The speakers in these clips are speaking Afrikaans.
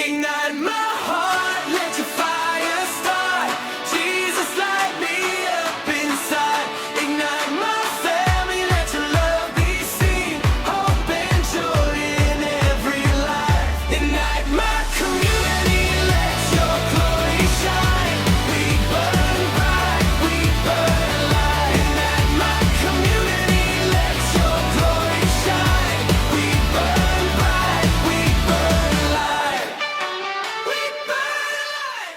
Ignite my heart, let your fire start. Jesus, light me up inside. Ignite my family, let your love be seen. Hope and joy in every life. Ignite my community, let your glory shine. We burn bright, we burn alive. Ignite my community, let your glory shine. We burn bright, we burn alive. We burn alive.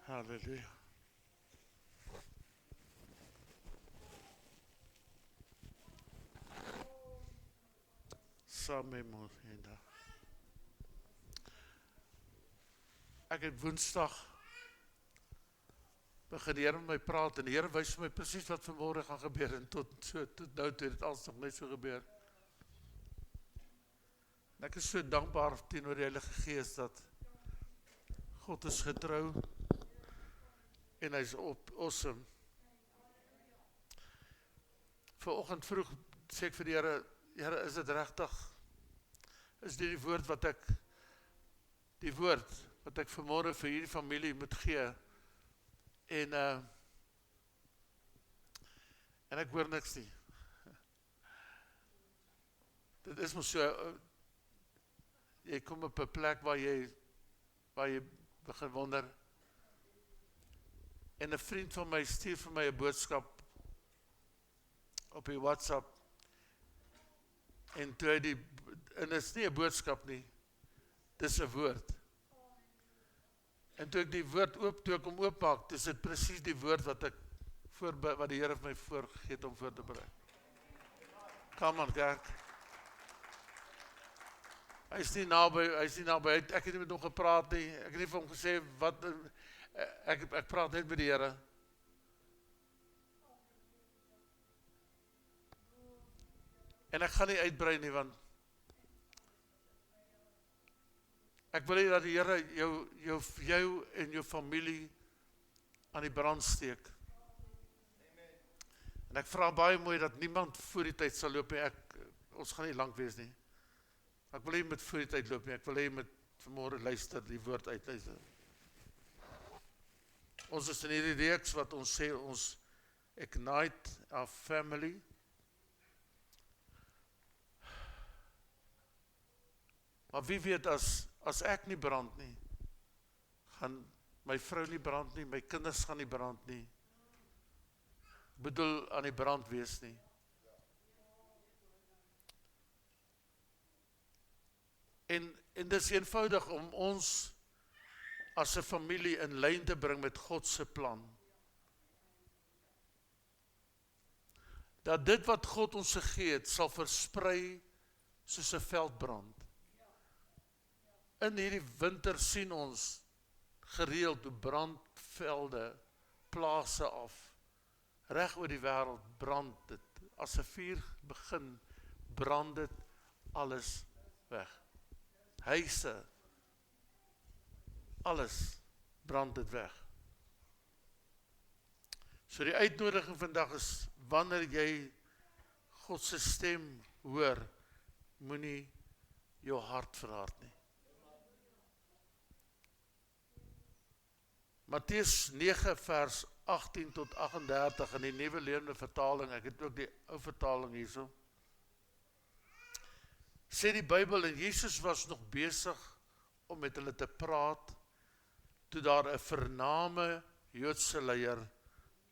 Halleluja. Saam met ons vandag. Ek het Woensdag begin die Here met my praat en die Here wys vir my presies wat vanmôre gaan gebeur en tot nou toe het dit alles nog net so gebeur. En ek is so dankbaar teenoor die Heilige Gees dat God is getrou en hy is awesome. Vanoggend vroeg sê ek vir die Here, Here, is dit regtig? Is dit die woord wat ek vanmôre vir hierdie familie moet gee? En ek hoor niks nie. Dit is mos so, jy kom op 'n plek waar jy begin wonder. En 'n vriend van my stuur vir my 'n boodskap op die WhatsApp. En toe hy en dit is nie 'n boodskap nie, dis 'n woord. En toe ek die woord toe ek hom oopmaak, dis dit presies die woord wat die Here vir my voorgegee het om voor te berei. Come on, kerk. Hy is nie naby, ek het nie met hom gepraat nie, ek het nie vir hom gesê, ek praat net met die Here. En ek gaan nie uitbrei nie, want ek wil hê dat die Here jou en jou familie aan die brand steek. En ek vra baie mooi dat niemand voor die tyd sal loop nie, ons gaan nie lank wees nie. Ek wil hê jy moet voor die tyd loop nie, ek wil hê jy moet vanmôre luister, die woord uitluister. Ons is in hierdie reeks wat ons sê, ons ignite our family. Maar wie weet, as ek nie brand nie, gaan my vrou nie brand nie, my kinders gaan nie brand nie. Ek bedoel aan die brand wees nie. En dis eenvoudig om ons as 'n familie in lyn te bring met God se plan. Dat dit wat God ons gegee het, sal versprei soos 'n veldbrand. In hierdie winter sien ons gereeld hoe brandvelde, plase af, reg oor die wêreld brand dit. As 'n vuur begin, brand dit alles weg. Huise, alles brand dit weg. So die uitnodiging vandag is, wanneer jy God se stem hoor, moenie jou hart verhard nie. Matteus 9 vers 18 tot 38 in die Nuwe Lewende Vertaling, ek het ook die ou vertaling hierso, sê die Bybel, en Jesus was nog besig om met hulle te praat, toe daar 'n vername Joodse leier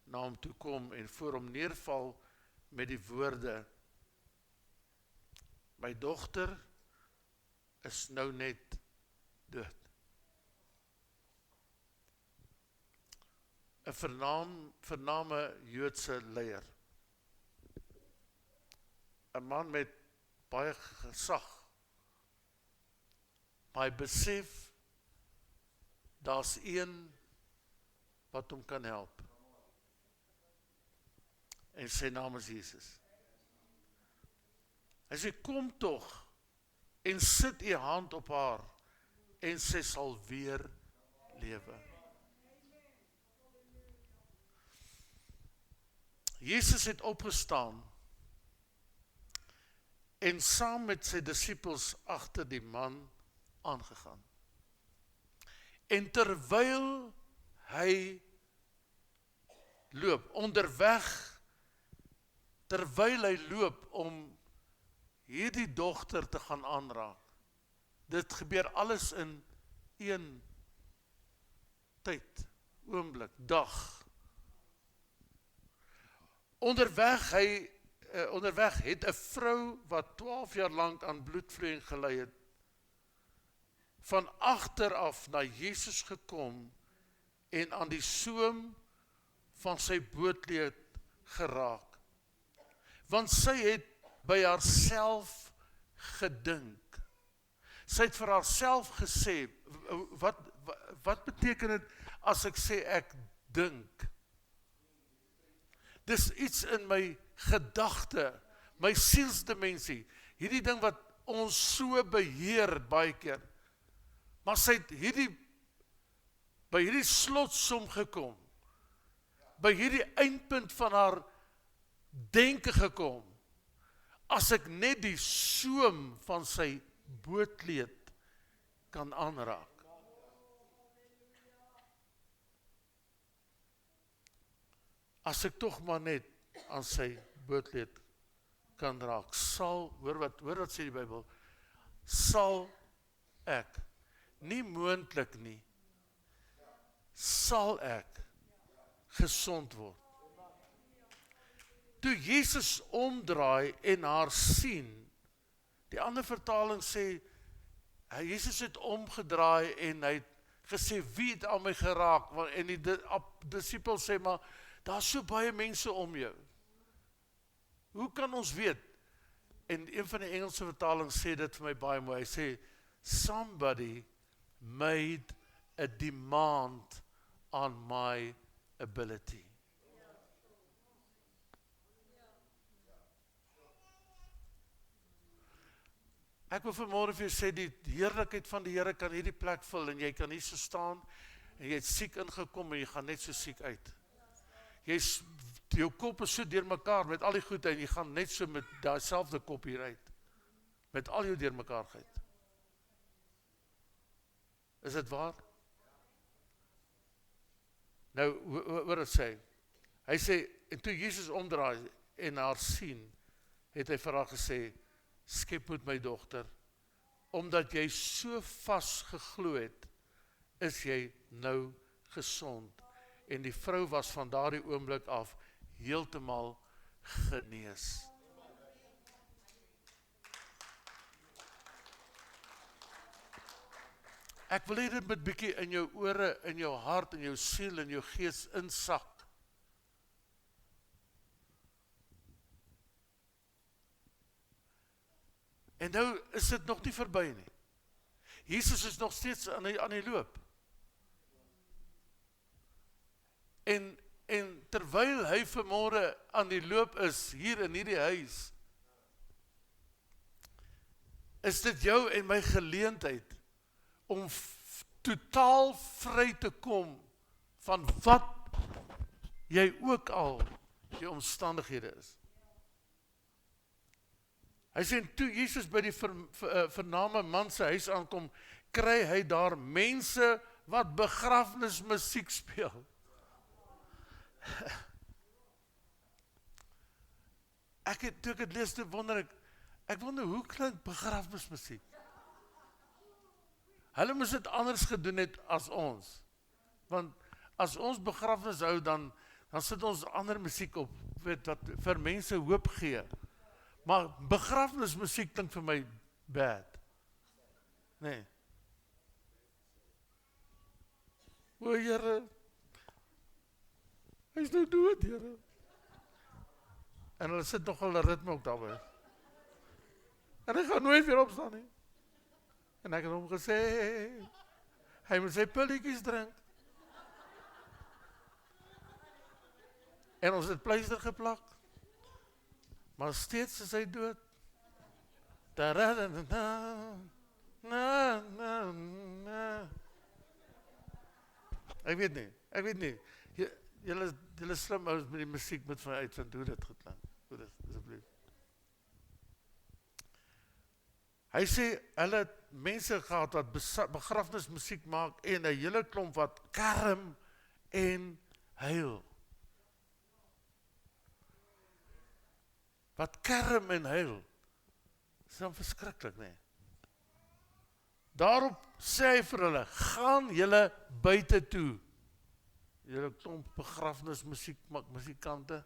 na hom toe kom en voor hom neerval met die woorde, my dogter is nou net dood. 'n vername Joodse leier. 'n man met baie gesag. Maar hy besef, daar's een wat hom kan help. En sy naam is Jesus. Hy sê, kom tog en sit u hand op haar en sy sal weer lewe. Jesus het opgestaan en saam met sy disippels agter die man aangegaan. En terwyl hy loop, onderweg, terwyl hy loop om hierdie dogter te gaan aanraak, dit gebeur alles in een tyd, oomblik, dag. Onderweg het 'n vrou wat 12 jaar lank aan bloedvloeiing gely het, van agter af na Jesus gekom en aan die soem van sy bootleed geraak. Want sy het by haarself gedink. Sy het vir haarself gesê, wat beteken dit as ek sê ek dink? Dis iets in my gedagte, my sielsdimensie, hierdie ding wat ons so beheer baie keer. Maar sy het by hierdie slotsom gekom, by hierdie eindpunt van haar denke gekom, as ek net die soem van sy bootleed kan aanraak. As ek tog maar net aan sy bootleed kan raak, hoor wat sê die Bybel, sal ek, nie moontlik nie, sal ek gesond word. Toe Jesus omdraai en haar sien, die ander vertaling sê, Jesus het omgedraai en hy het gesê, wie het aan my geraak? En die disipel sê, maar daar is so baie mense om jou. Hoe kan ons weet? En een van die Engelse vertalings sê dit vir my baie mooi, hy sê, somebody made a demand on my ability. Ek wil vanmôre vir jou sê, die heerlikheid van die Here kan hierdie plek vul, en jy kan hier so staan, en jy het siek ingekom, en jy gaan net so siek uit. Jou kop is so deurmekaar met al die goed, en jy gaan net so met dieselfde kop hier uit, met al jou deurmekaarheid. Is dit waar? Nou, hoor het sê, hy sê, en toe Jesus omdraai en haar sien, het hy vir haar gesê, skep met my dogter, omdat jy so vas geglo het, is jy nou gesond. En die vrou was van daardie oomblik af heeltemal genees. Ek wil hê dit met bietjie in jou ore, in jou hart, in jou siel, in jou gees insak. En nou is dit nog nie verby nie. Jesus is nog steeds aan die loop. En terwyl hy vanmôre aan die loop is, hier in hierdie huis, is dit jou en my geleentheid om totaal vry te kom van wat jy ook al die omstandighede is. Hy sê, toe Jesus by die vername man se huis aankom, kry hy daar mense wat begrafnismusiek speel. Toe ek het lees, toe wonder ek wonder hoe klink begrafnismusiek? Hulle moes dit anders gedoen het as ons. Want as ons begrafnis hou, dan sit ons ander musiek op, wat vir mense hoop gee. Maar begrafnismusiek klink vir my bad. Nee. O Here, hy is nou dood, Here. En hulle sit nogal 'n ritme ook daarby. En hy gaan nooit weer opstaan nie. En ek het hom gesê, hy moet sy pilletjies drink. En ons het pleister geplak. Maar steeds is hy dood. Ek weet nie. Julle slim ouens met die musiek moet van uitvind hoe dit geklink. Hoe dit, asseblief. Hy sê, hulle het mense gehad wat begrafnismusiek maak en 'n hele klomp wat kerm en huil. Wat kerm en huil. Dis dan verskriklik, nee. Daarop sê hy vir hulle, gaan julle buite toe. Julle klomp begrafnismusiekante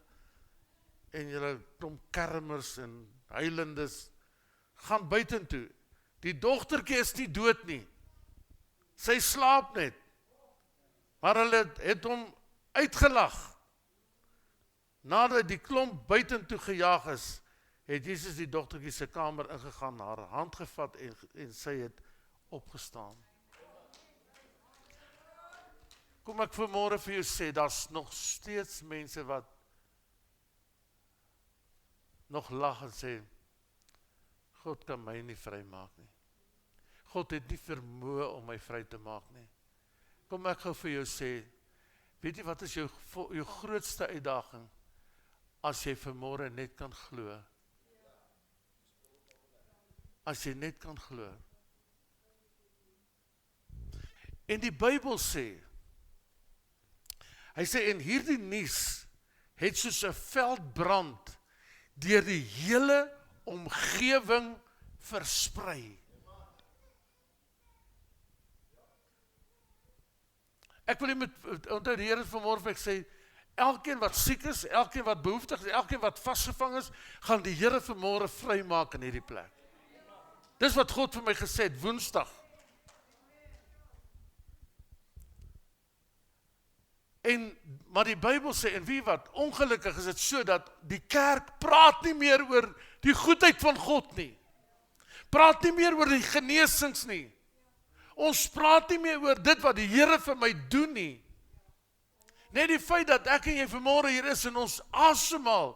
en julle klomp kermers en huilendes, gaan buitentoe. Die dogtertjie is nie dood nie. Sy slaap net. Maar hulle het hom uitgelag. Nadat die klomp buitentoe gejaag is, het Jesus die dogtertjie se kamer ingegaan, haar hand gevat en sy het opgestaan. Kom ek vanmôre vir jou sê, daar's nog steeds mense wat nog lag en sê, God kan my nie vrymaak nie. God het nie vermoë om my vry te maak nie. Kom ek gou vir jou sê, weet jy wat is jou grootste uitdaging? As jy vanmôre net kan glo. As jy net kan glo. En die Bybel sê, hy sê, en hierdie nuus het soos 'n veldbrand deur die hele omgewing versprei. Ek wil nie met onthou die Here vanmôre ek sê, elkeen wat siek is, elkeen wat behoeftig is, elkeen wat vasgevang is, gaan die Here vanmôre vrymaak in hierdie plek. Dis wat God vir my gesê het, Woensdag. Maar die Bybel sê, en wie wat, ongelukkig is dit so, dat die kerk praat nie meer oor die goedheid van God nie. Praat nie meer oor die genesings nie. Ons praat nie meer oor dit wat die Here vir my doen nie. Net die feit dat ek en jy vanmôre hier is en ons asemhaal,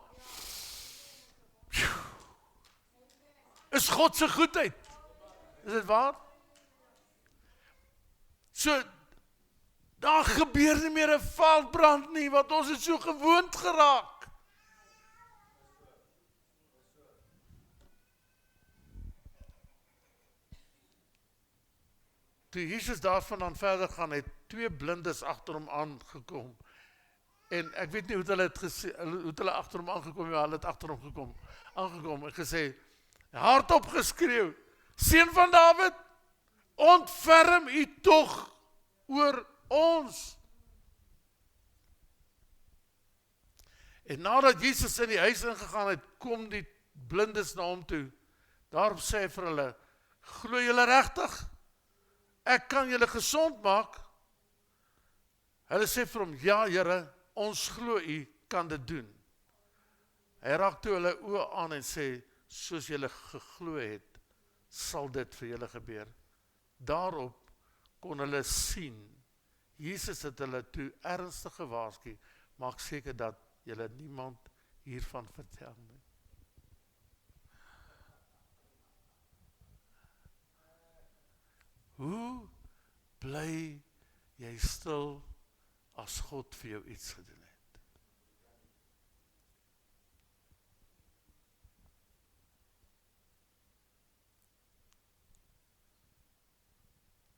is God se goedheid. Is dit waar? So, daar gebeur nie meer 'n veldbrand nie, want ons het so gewoond geraak. Toe Jesus daarvandaan verder gaan, het 2 blindes agter hom aangekom. En ek weet nie hoe hulle het gesê, hoe hulle agter hom aangekom, ja, hulle het agter hom aangekom en gesê, hardop geskreeu, Seun van Dawid, ontferm U tog oor ons. En nadat Jesus in die huis ingegaan het, kom die blindes na hom toe. Daarop sê hy vir hulle, glo julle regtig? Ek kan julle gesond maak. Hulle sê vir hom, ja Here, ons glo U kan dit doen. Hy raak toe hulle oë aan en sê, soos julle geglo het, sal dit vir julle gebeur. Daarop kon hulle sien, Jesus het hulle toe ernstig gewaarsku, maak seker dat julle niemand hiervan vertel nie. Hoe bly jy stil as God vir jou iets gedoen het?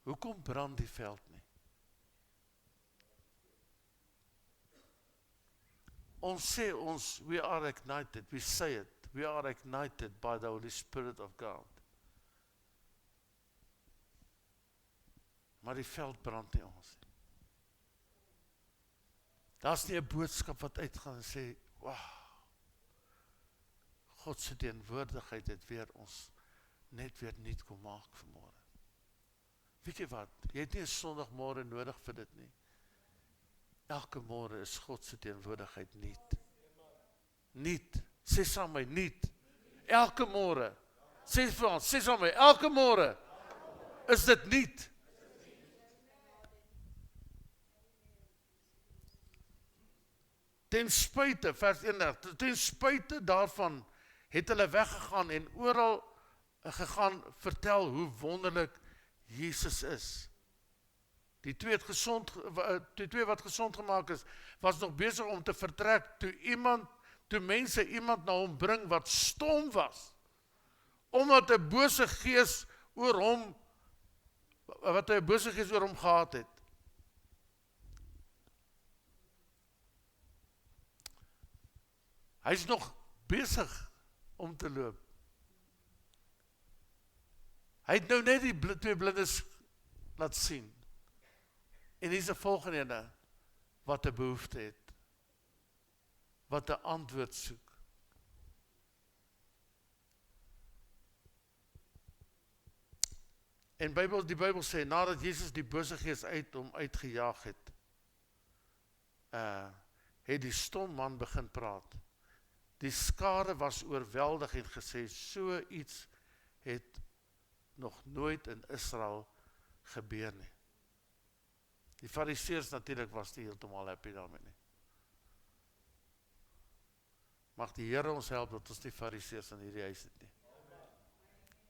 Hoekom brand die veld nie? Ons sê we are ignited, we say it, we are ignited by the Holy Spirit of God. Maar die veld brand nie ons. Daar's nie 'n boodskap wat uitgaan en sê, wow, God se teenwoordigheid het weer ons net weer nuut kom maak vanmôre. Weet jy wat, jy het nie 'n Sondagmôre nodig vir dit nie. Elke môre is God se teenwoordigheid nuut. Nuut, sê saam my, nuut. Elke môre, sê vir ons, sê saam my, elke môre is dit nuut. Ten spyte, vers 31, ten spyte daarvan het hulle weggegaan en oral gegaan vertel hoe wonderlik Jesus is. Die twee wat gesond gemaak is, was nog besig om te vertrek, toe mense iemand na hom bring wat stom was, omdat 'n bose gees oor hom gehad het. Hy's nog besig om te loop. Hy het nou net die twee blindes laat sien. En hier is 'n volgende ene wat 'n behoefte het, wat 'n antwoord soek. En die Bybel sê, nadat Jesus die bose gees uit hom uitgejaag het, het die stom man begin praat. Die skare was oorweldig en gesê, so iets het nog nooit in Israel gebeur nie. Die Fariseërs natuurlik was nie heeltemal happy daarmee nie. Mag die Here ons help dat ons nie Fariseërs in hierdie huis het nie.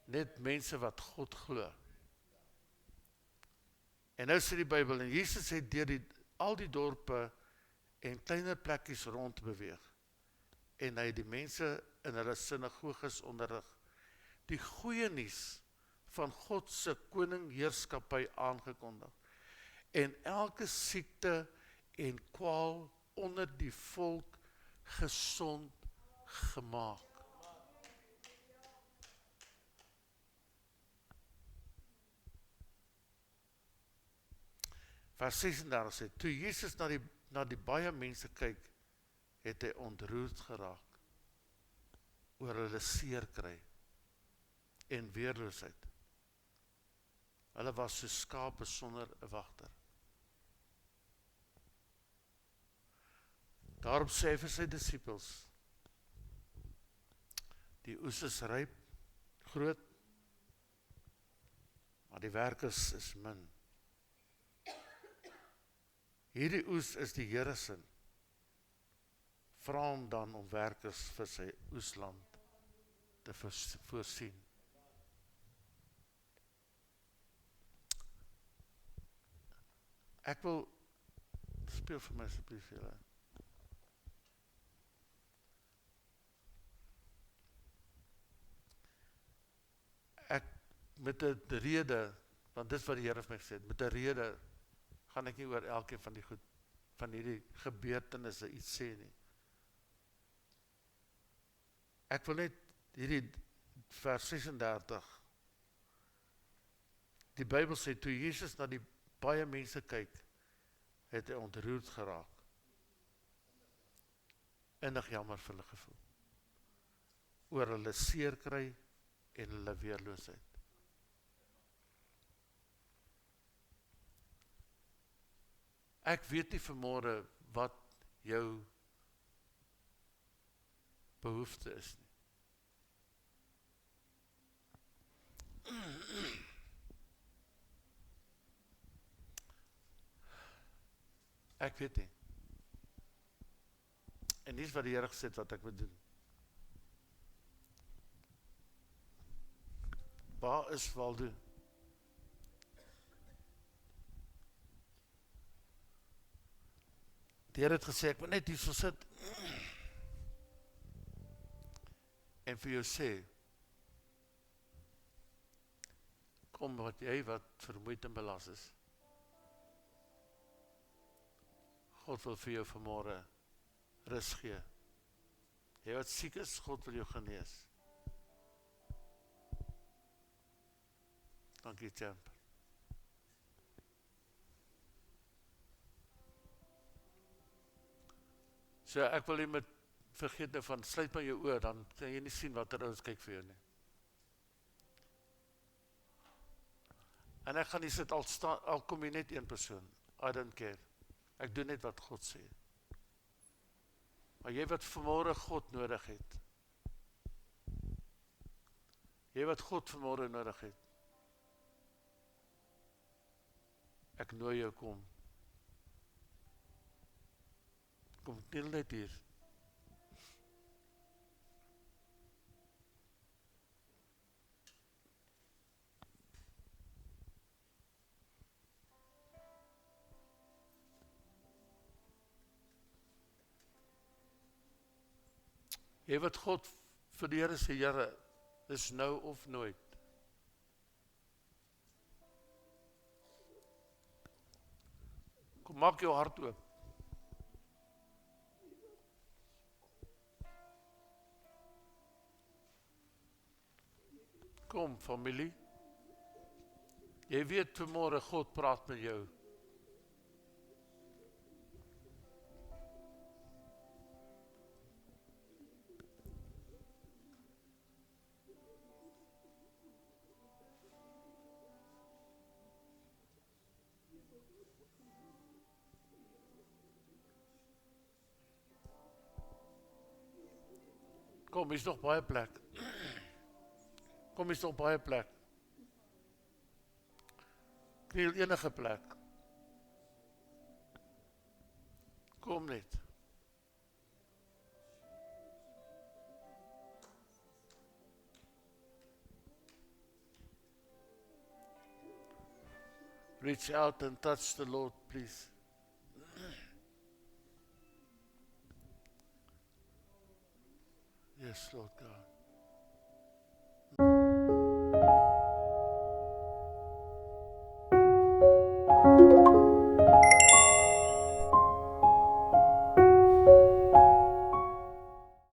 Net mense wat God glo. En nou sê die Bybel, en Jesus het deur al die dorpe en kleiner plekkies rond beweeg. En hy het die mense in hulle sinagoges onderrig, die goeie nuus van God se koningheerskappy aangekondig. En elke siekte en kwaal onder die volk gesond gemaak. Vers 36 sê, toe Jesus na die baie mense kyk, het hy ontroerd geraak oor hulle seer kry en weerloosheid. Hulle was so skape sonder 'n wagter. Daarop sê hy vir sy disippels, die oes is ryp, groot, maar die werkers is min. Hierdie oes is die Here se. Vra hom dan om werkers vir sy oesland te voorsien. Ek wil, speel vir my asseblief julle. Ek, met 'n rede, want dis wat die Here vir my gesê het, met 'n rede, gaan ek nie oor elkeen van hierdie gebeurtenisse iets sê nie. Ek wil net hierdie vers 36, die Bybel sê, toe Jesus na die baie mense kyk, het hy ontroerd geraak. Innig jammer vir hulle gevoel. Oor hulle seer kry en hulle weerloosheid. Ek weet nie vanmôre wat jou behoefte is nie. Ek weet nie. En dis wat die Here gesê het wat ek moet doen. Waar is Waldo? Die Here het gesê, ek moet net hier so sit en vir jou sê, kom wat vermoeid en belas is. God wil vir jou vanmôre rus gee. Jy wat siek is, God wil jou genees. Dankie, Champ. So ek wil jy met vergeet nou van, sluit maar jou oor, dan kan jy nie sien wat ouens kyk vir jou nie. En ek gaan nie sit, al kom jy net een persoon, I don't care. Ek doen net wat God sê. Maar jy wat vanmôre God nodig het, jy wat God vanmôre nodig het, ek nooi jou kom. Kom kniel net hier. Jy wat God vir die Here sê, Here, dis nou of nooit. Kom, maak jou hart oop. Kom, familie. Jy weet vanmôre God praat met jou. Kom, is nog baie plek. Kom, is nog baie plek. Kniel enige plek. Kom net. Reach out and touch the Lord, please. Yes, Lord God.